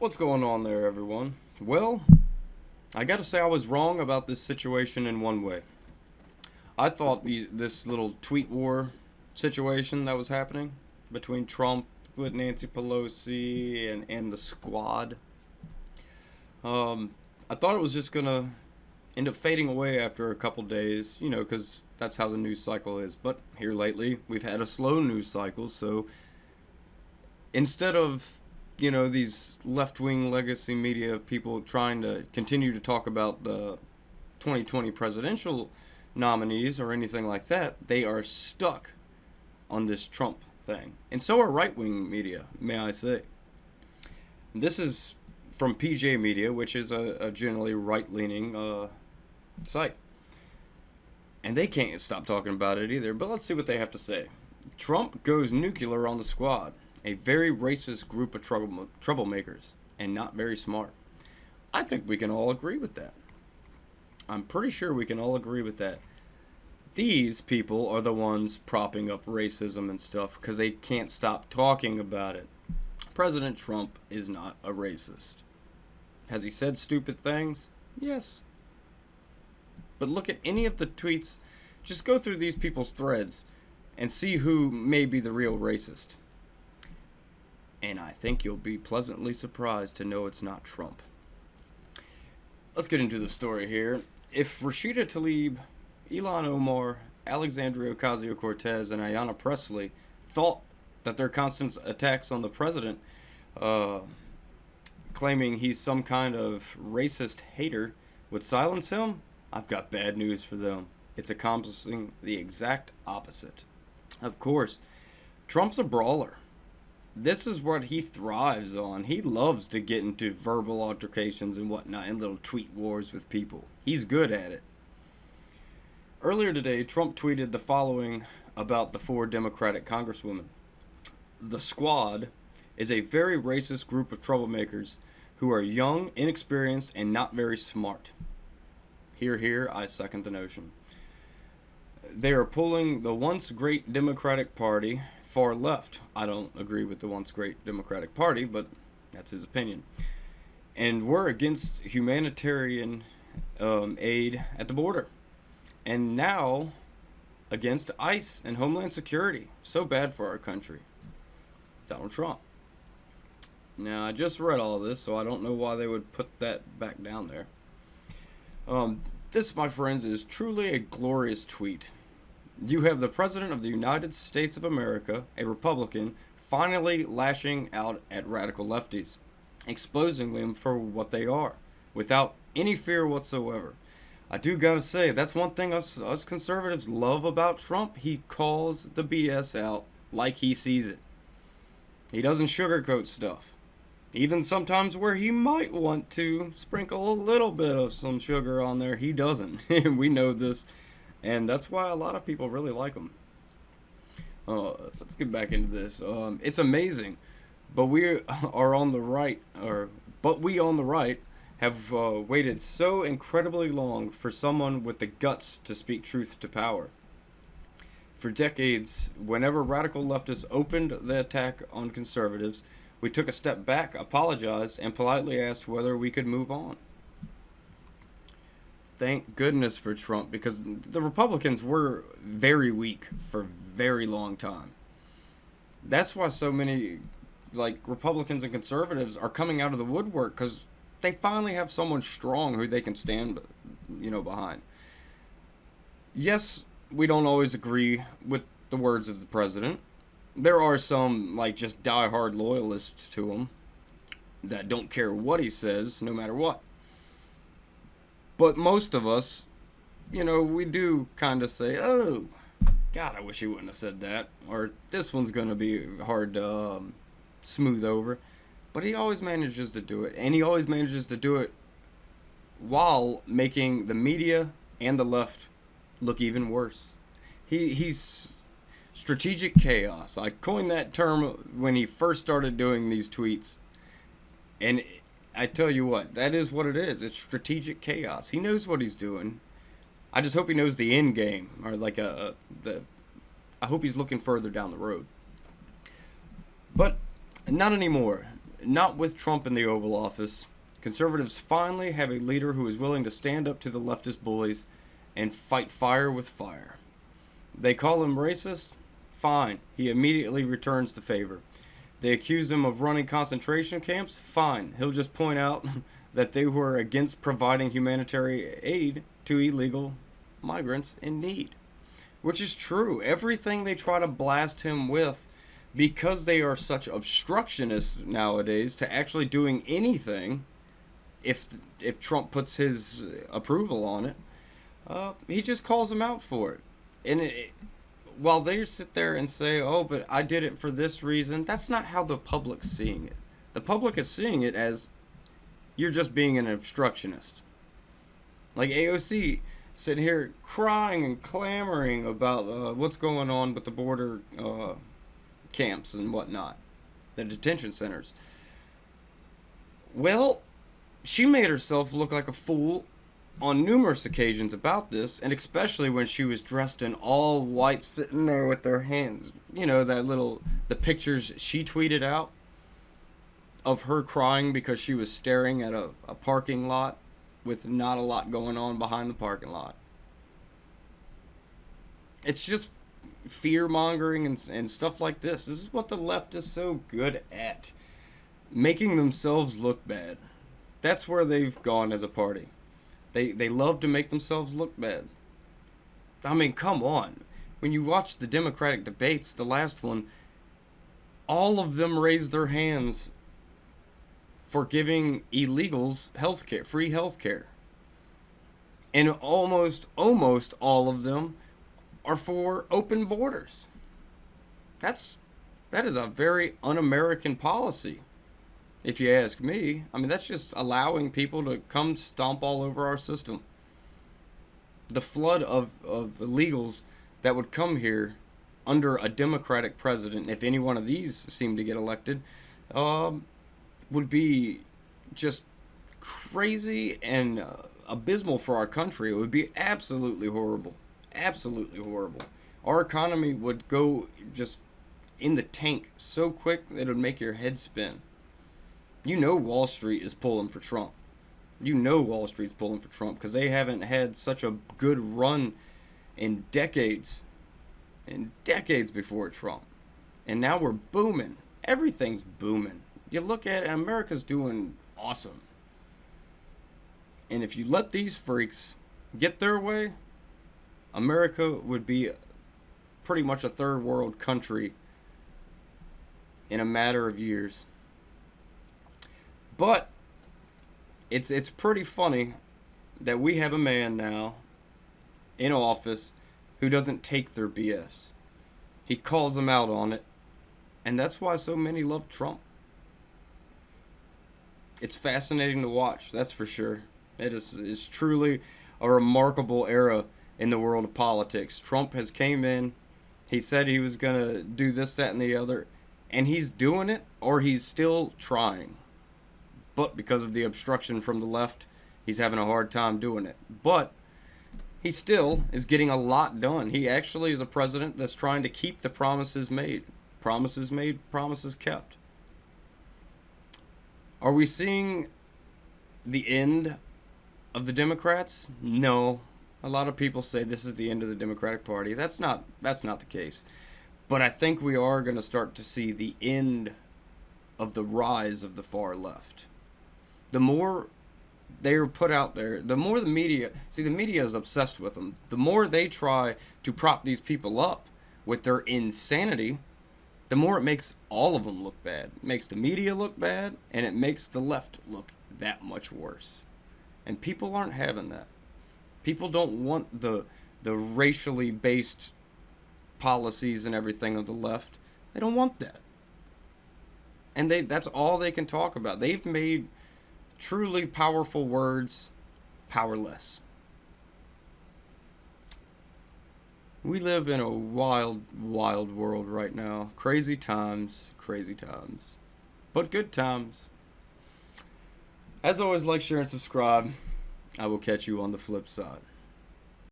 What's going on there, everyone? Well, I gotta say I was wrong about this situation in one way. I thought this little tweet war situation that was happening between Trump with Nancy Pelosi and the squad, I thought it was just gonna end up fading away after a couple days, because that's how the news cycle is. But here lately, we've had a slow news cycle, so instead of these left-wing legacy media people trying to continue to talk about the 2020 presidential nominees or anything like that, they are stuck on this Trump thing. And so are right-wing media, may I say. This is from PJ Media, which is a generally right-leaning site. And they can't stop talking about it either, but let's see what they have to say. Trump goes nuclear on the squad. A very racist group of troublemakers, and not very smart. I think we can all agree with that. I'm pretty sure we can all agree with that. These people are the ones propping up racism and stuff because they can't stop talking about it. President Trump is not a racist. Has he said stupid things? Yes. But look at any of the tweets. Just go through these people's threads and see who may be the real racist. And I think you'll be pleasantly surprised to know it's not Trump. Let's get into the story here. If Rashida Tlaib, Ilhan Omar, Alexandria Ocasio-Cortez, and Ayanna Pressley thought that their constant attacks on the president, claiming he's some kind of racist hater, would silence him, I've got bad news for them. It's accomplishing the exact opposite. Of course, Trump's a brawler. This is what he thrives on. He loves to get into verbal altercations and whatnot and little tweet wars with people. He's good at it. Earlier today, Trump tweeted the following about the 4 Democratic congresswomen. The squad is a very racist group of troublemakers who are young, inexperienced, and not very smart. Hear, hear, I second the notion. They are pulling the once great Democratic Party far left. I don't agree with the once great Democratic Party, but that's his opinion. And we're against humanitarian aid at the border. And now against ICE and Homeland Security. So bad for our country. Donald Trump. Now, I just read all of this, so I don't know why they would put that back down there. This, my friends, is truly a glorious tweet. You have the President of the United States of America, a Republican, finally lashing out at radical lefties, exposing them for what they are, without any fear whatsoever. I do gotta say, that's one thing us conservatives love about Trump. He calls the BS out like he sees it. He doesn't sugarcoat stuff. Even sometimes where he might want to sprinkle a little bit of some sugar on there, he doesn't. We know this. And that's why a lot of people really like him. Let's get back into this. It's amazing, but we on the right have waited so incredibly long for someone with the guts to speak truth to power. For decades, whenever radical leftists opened the attack on conservatives, we took a step back, apologized, and politely asked whether we could move on. Thank goodness for Trump, because the Republicans were very weak for a very long time. That's why so many Republicans and conservatives are coming out of the woodwork, because they finally have someone strong who they can stand behind. Yes, we don't always agree with the words of the president. There are some just diehard loyalists to him that don't care what he says no matter what. But most of us, we do kind of say, oh, God, I wish he wouldn't have said that. Or this one's going to be hard to smooth over. But he always manages to do it. And he always manages to do it while making the media and the left look even worse. He's strategic chaos. I coined that term when he first started doing these tweets. And I tell you what, that is what it is. It's strategic chaos. He knows what he's doing. I just hope he knows the end game, or I hope he's looking further down the road. But not anymore. not with Trump in the Oval Office. Conservatives finally have a leader who is willing to stand up to the leftist bullies and fight fire with fire. They call him racist? Fine. He immediately returns the favor. They accuse him of running concentration camps? Fine. He'll just point out that they were against providing humanitarian aid to illegal migrants in need. Which is true. Everything they try to blast him with, because they are such obstructionists nowadays to actually doing anything, if Trump puts his approval on it, he just calls them out for it. And while they sit there and say, oh, but I did it for this reason, that's not how the public's seeing it. The public is seeing it as you're just being an obstructionist. Like AOC sitting here crying and clamoring about what's going on with the border camps and whatnot, the detention centers. Well, she made herself look like a fool on numerous occasions about this, and especially when she was dressed in all white, sitting there with her hands, the pictures she tweeted out of her crying because she was staring at a parking lot with not a lot going on behind the parking lot. It's just fear mongering and stuff like this. This is what the left is so good at, making themselves look bad. That's where they've gone as a party. They love to make themselves look bad. I mean, come on. When you watch the Democratic debates, the last one, all of them raised their hands for giving illegals healthcare, free healthcare. And almost all of them are for open borders. That is a very un-American policy, if you ask me. I mean, that's just allowing people to come stomp all over our system. The flood of illegals that would come here under a Democratic president, if any one of these seem to get elected, would be just crazy and abysmal for our country. It would be absolutely horrible. Absolutely horrible. Our economy would go just in the tank so quick that it would make your head spin. You know Wall Street is pulling for Trump. You know Wall Street's pulling for Trump because they haven't had such a good run in decades. In decades before Trump. And now we're booming. Everything's booming. You look at it, America's doing awesome. And if you let these freaks get their way, America would be pretty much a third world country in a matter of years. But it's pretty funny that we have a man now in office who doesn't take their BS. He calls them out on it, and that's why so many love Trump. It's fascinating to watch, that's for sure. It's truly a remarkable era in the world of politics. Trump has came in, he said he was going to do this, that, and the other, and he's doing it, or he's still trying. But because of the obstruction from the left, he's having a hard time doing it. But he still is getting a lot done. He actually is a president that's trying to keep the promises made. Promises made, promises kept. Are we seeing the end of the Democrats? No. A lot of people say this is the end of the Democratic Party. That's not the case. But I think we are going to start to see the end of the rise of the far left. The more they're put out there, the more the media is obsessed with them. The more they try to prop these people up with their insanity, the more it makes all of them look bad. It makes the media look bad, and it makes the left look that much worse. And people aren't having that. People don't want the racially based policies and everything of the left. They don't want that. And that's all they can talk about. They've made truly powerful words powerless. We live in a wild, wild world right now. Crazy times. But good times. As always, like, share, and subscribe. I will catch you on the flip side.